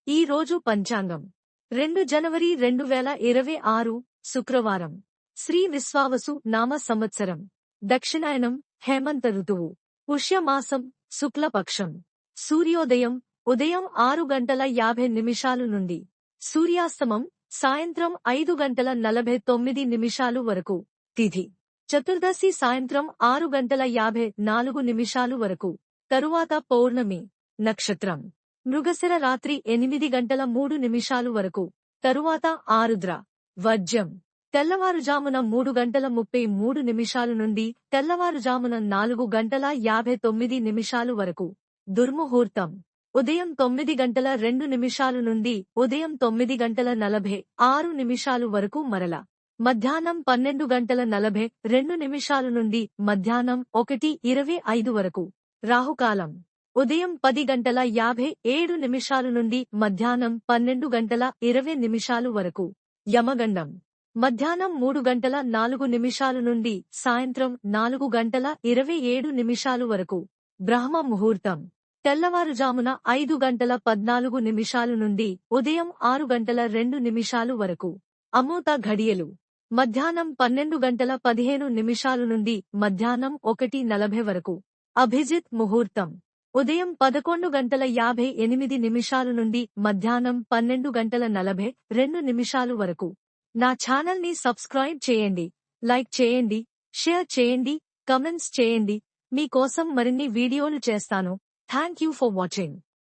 ఈ రోజు పంచాంగం 2 జనవరి 2026 శుక్రవారం. శ్రీ విశ్వావసు నామ సంవత్సరం. దక్షిణాయనం హేమంత ఋతువు. పుష్యమాసం శుక్లపక్షం. సూర్యోదయం ఉదయం 6:50 నుండి. సూర్యాస్తమం సాయంత్రం 5:49 వరకు. తిథి చతుర్దశి సాయంత్రం 6:54 వరకు. తరువాత పౌర్ణమి. నక్షత్రం మృగశిర రాత్రి 8:03 వరకు. తరువాత ఆరుద్ర. వర్జ్యం తెల్లవారుజామున 3:33 నుండి తెల్లవారుజామున 4:59 వరకు. దుర్ముహూర్తం ఉదయం 9:02 నుండి ఉదయం 9:46 వరకు. మరల మధ్యాహ్నం 12:42 నుండి మధ్యాహ్నం 1:25 వరకు. రాహుకాలం ఉదయం 10:57 నుండి మధ్యాహ్నం 12:20 వరకు. యమగండం మధ్యాహ్నం 3:04 నుండి సాయంత్రం 4:27 వరకు. బ్రహ్మ ముహూర్తం తెల్లవారుజామున 5:14 నుండి ఉదయం 6:02 వరకు. అమృత ఘడియలు మధ్యాహ్నం 12:15 నుండి మధ్యాహ్నం 1:40 వరకు. అభిజిత్ ముహూర్తం ఉదయం 11:58 నుండి మధ్యాహ్నం 12:42 వరకు. నా ఛానల్ని సబ్స్క్రైబ్ చేయండి, లైక్ చేయండి, షేర్ చేయండి, కమెంట్స్ చేయండి. మీకోసం మరిన్ని వీడియోలు చేస్తాను. Thank you for watching.